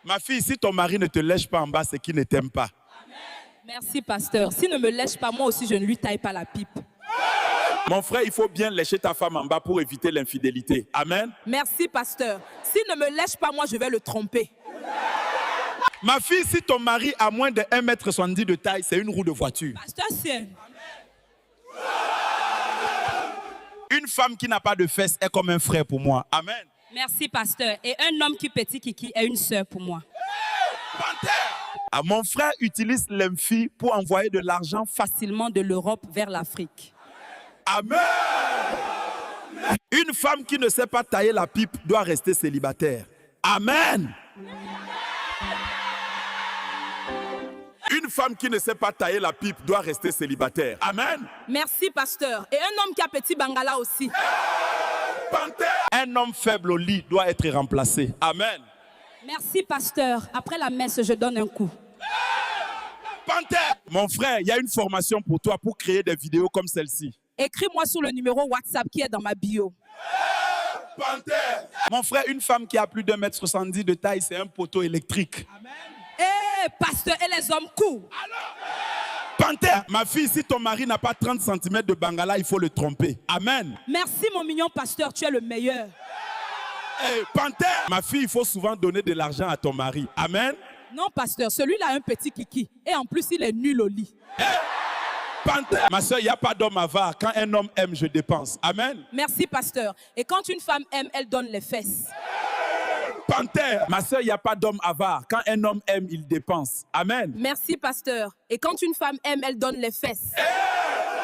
Ma fille, si ton mari ne te lèche pas en bas, c'est qu'il ne t'aime pas. Merci, pasteur. S'il ne me lèche pas, moi aussi, je ne lui taille pas la pipe. Mon frère, il faut bien lécher ta femme en bas pour éviter l'infidélité. Amen. Merci, pasteur. S'il ne me lèche pas, moi, je vais le tromper. Ma fille, si ton mari a moins de 1,70 m de taille, c'est une roue de voiture. Pasteur, c'est... Une femme qui n'a pas de fesses est comme un frère pour moi. Amen. Merci, pasteur. Et un homme qui petit kiki est une sœur pour moi. Ah, mon frère utilise l'Emfi pour envoyer de l'argent Facilement de l'Europe vers l'Afrique. Amen. Une femme qui ne sait pas tailler la pipe doit rester célibataire. Amen. Une femme qui ne sait pas tailler la pipe doit rester célibataire. Amen. Merci, pasteur. Et un homme qui a petit bangala aussi. Un homme faible au lit doit être remplacé. Amen. Merci, pasteur. Après la messe, je donne un coup. Mon frère, il y a une formation pour toi pour créer des vidéos comme celle-ci. Écris-moi sur le numéro WhatsApp qui est dans ma bio. Mon frère, une femme qui a plus d'1,70 m de taille, c'est un poteau électrique. Pasteur, et les hommes courent. Panthère, ma fille, si ton mari n'a pas 30 cm de bangala, il faut le tromper. Amen. Merci, mon mignon pasteur, tu es le meilleur. Panthère, ma fille, il faut souvent donner de l'argent à ton mari. Amen. Non, pasteur, celui-là a un petit kiki. Et en plus, il est nul au lit. Panthère, ma soeur, il n'y a pas d'homme avare. Quand un homme aime, je dépense. Amen. Merci, pasteur. Et quand une femme aime, elle donne les fesses. Panthère, ma soeur, il n'y a pas d'homme avare. Quand un homme aime, il dépense. Amen. Merci, pasteur. Et quand une femme aime, elle donne les fesses.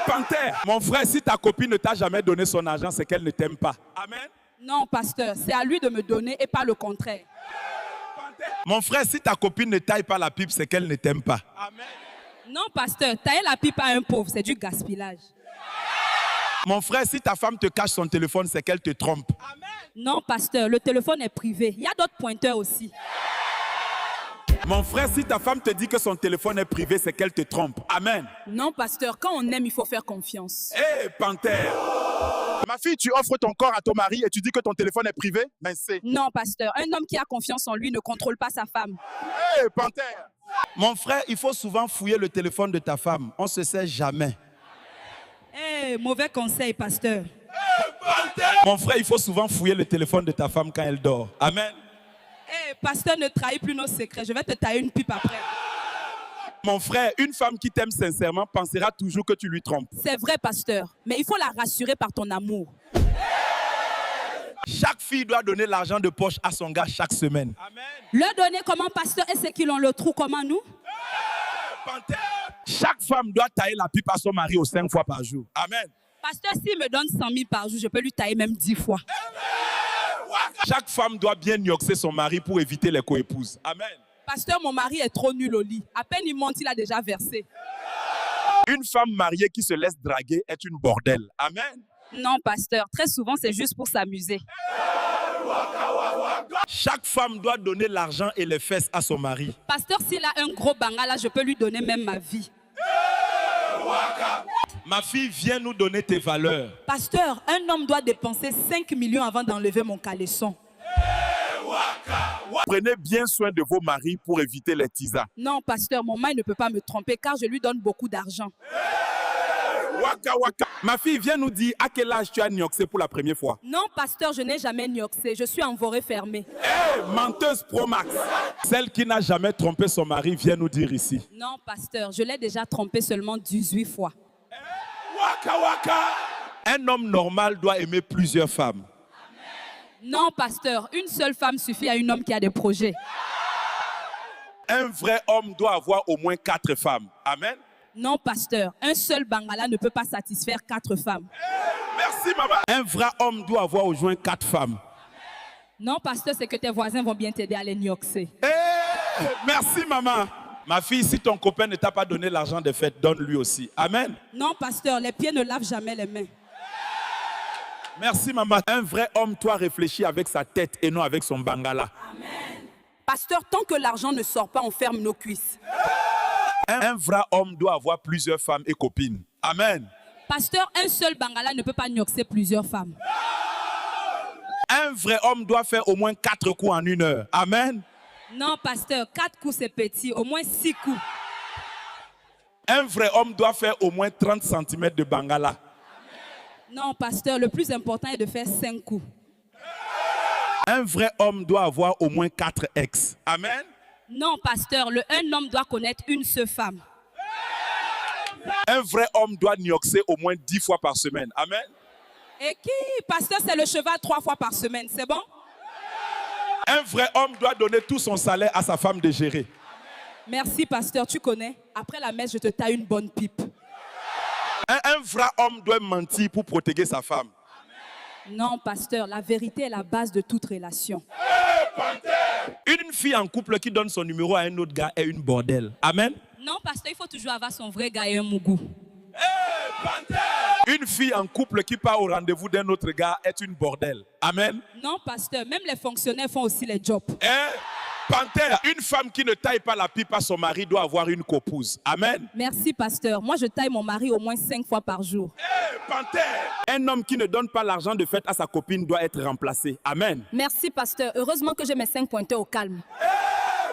Panthère, mon frère, si ta copine ne t'a jamais donné son argent, c'est qu'elle ne t'aime pas. Amen. Non, pasteur, c'est à lui de me donner et pas le contraire. Mon frère, si ta copine ne taille pas la pipe, c'est qu'elle ne t'aime pas. Amen. Non, pasteur, tailler la pipe à un pauvre, c'est du gaspillage. Mon frère, si ta femme te cache son téléphone, c'est qu'elle te trompe. Amen. Non, pasteur, le téléphone est privé. Il y a d'autres pointeurs aussi. Mon frère, si ta femme te dit que son téléphone est privé, c'est qu'elle te trompe. Amen. Non, pasteur, quand on aime, il faut faire confiance. Panthère. Ma fille, tu offres ton corps à ton mari et tu dis que ton téléphone est privé? Mais c'est... Non, pasteur, un homme qui a confiance en lui ne contrôle pas sa femme. Panthère. Mon frère, il faut souvent fouiller le téléphone de ta femme. On ne se sait jamais. Mauvais conseil, pasteur. Mon frère, il faut souvent fouiller le téléphone de ta femme quand elle dort. Amen. Pasteur, ne trahis plus nos secrets. Je vais te tailler une pipe après. Mon frère, une femme qui t'aime sincèrement pensera toujours que tu lui trompes. C'est vrai, pasteur. Mais il faut la rassurer par ton amour. Chaque fille doit donner l'argent de poche à son gars chaque semaine. Amen. Le donner comment, pasteur? Et ceux qui l'ont le trou, comment nous? Chaque femme doit tailler la pipe à son mari 5 fois par jour. Amen. Pasteur, s'il me donne 100 000 par jour, je peux lui tailler même 10 fois. Chaque femme doit bien nioxer son mari pour éviter les coépouses. Amen. Pasteur, mon mari est trop nul au lit. À peine il monte, il a déjà versé. Une femme mariée qui se laisse draguer est une bordelle. Amen. Non, pasteur, très souvent, c'est juste pour s'amuser. Chaque femme doit donner l'argent et les fesses à son mari. Pasteur, s'il a un gros bangala, je peux lui donner même ma vie. Ma fille, viens nous donner tes valeurs. Pasteur, un homme doit dépenser 5 millions avant d'enlever mon caleçon. Prenez bien soin de vos maris pour éviter les tisas. Non, pasteur, mon mari ne peut pas me tromper car je lui donne beaucoup d'argent. Ma fille, viens nous dire à quel âge tu as nioxé pour la première fois. Non, pasteur, je n'ai jamais nioxé. Je suis en forêt fermée. Menteuse Pro Max. Celle qui n'a jamais trompé son mari, viens nous dire ici. Non, pasteur, je l'ai déjà trompé seulement 18 fois. Un homme normal doit aimer plusieurs femmes. Non, pasteur, une seule femme suffit à un homme qui a des projets. Un vrai homme doit avoir au moins 4 femmes. Amen. Non, pasteur, un seul bangala ne peut pas satisfaire 4 femmes. Merci, maman. Un vrai homme doit avoir au moins 4 femmes. Non, pasteur, c'est que tes voisins vont bien t'aider à les nioxer. Merci, maman. Ma fille, si ton copain ne t'a pas donné l'argent des fêtes, donne-lui aussi. Amen. Non, pasteur, les pieds ne lavent jamais les mains. Merci, maman. Un vrai homme doit réfléchir avec sa tête et non avec son bangala. Amen. Pasteur, tant que l'argent ne sort pas, on ferme nos cuisses. Un vrai homme doit avoir plusieurs femmes et copines. Amen. Pasteur, un seul bangala ne peut pas nioxer plusieurs femmes. Un vrai homme doit faire au moins 4 coups en 1 heure. Amen. Non, pasteur, 4 coups c'est petit, au moins 6 coups. Un vrai homme doit faire au moins 30 cm de bangala. Non, pasteur, le plus important est de faire 5 coups. Un vrai homme doit avoir au moins 4 ex. Amen. Non, pasteur, un homme doit connaître une seule femme. Un vrai homme doit nioxer au moins 10 fois par semaine. Amen. Et qui, pasteur, c'est le cheval 3 fois par semaine, c'est bon? Un vrai homme doit donner tout son salaire à sa femme de gérer. Merci, pasteur, tu connais. Après la messe, je te taille une bonne pipe. Un vrai homme doit mentir pour protéger sa femme. Non, pasteur, la vérité est la base de toute relation. Une fille en couple qui donne son numéro à un autre gars est une bordelle. Amen. Non, pasteur, il faut toujours avoir son vrai gars et un mougou. Une fille en couple qui part au rendez-vous d'un autre gars est une bordelle. Amen. Non, pasteur, même les fonctionnaires font aussi les jobs. Panthère, une femme qui ne taille pas la pipe à son mari doit avoir une copouse. Amen. Merci, pasteur. Moi, je taille mon mari au moins 5 fois par jour. Panthère, un homme qui ne donne pas l'argent de fête à sa copine doit être remplacé. Amen. Merci, pasteur. Heureusement que j'ai mes 5 pointeurs au calme.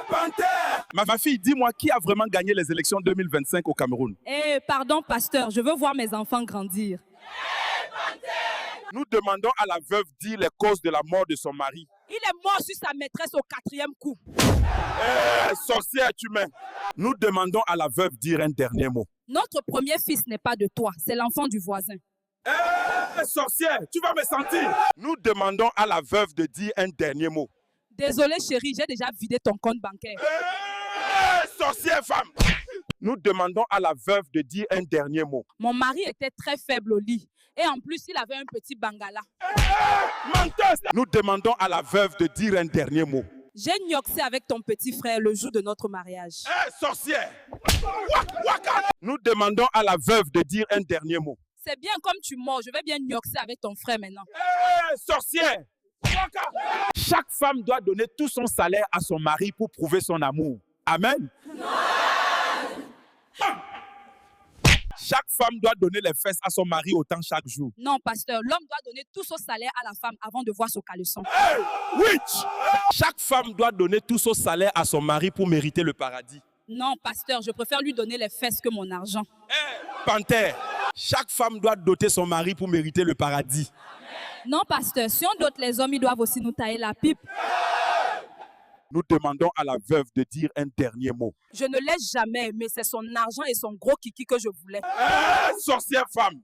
Panthère, ma fille, dis-moi qui a vraiment gagné les élections 2025 au Cameroun? Pardon, pasteur, je veux voir mes enfants grandir. Nous demandons à la veuve dire les causes de la mort de son mari. Il est mort sur sa maîtresse au 4e coup. Sorcière, tu m'aimes. Nous demandons à la veuve dire un dernier mot. Notre premier fils n'est pas de toi, c'est l'enfant du voisin. Sorcière, tu vas me sentir. Nous demandons à la veuve de dire un dernier mot. Désolé chérie, j'ai déjà vidé ton compte bancaire. Sorcière femme. Nous demandons à la veuve de dire un dernier mot. Mon mari était très faible au lit. Et en plus, il avait un petit bangala. Menteuse. Nous demandons à la veuve de dire un dernier mot. J'ai gnoxé avec ton petit frère le jour de notre mariage. Sorcière. Nous demandons à la veuve de dire un dernier mot. C'est bien comme tu mords, je vais bien gnoxer avec ton frère maintenant. Sorcière. Chaque femme doit donner tout son salaire à son mari pour prouver son amour. Amen. Chaque femme doit donner les fesses à son mari autant chaque jour. Non, pasteur, l'homme doit donner tout son salaire à la femme avant de voir son caleçon. Witch! Chaque femme doit donner tout son salaire à son mari pour mériter le paradis. Non, pasteur, je préfère lui donner les fesses que mon argent. Panthère, chaque femme doit doter son mari pour mériter le paradis. Non, pasteur, si on dote les hommes, ils doivent aussi nous tailler la pipe. Nous demandons à la veuve de dire un dernier mot. Je ne l'ai jamais aimé, c'est son argent et son gros kiki que je voulais. Sorcière femme!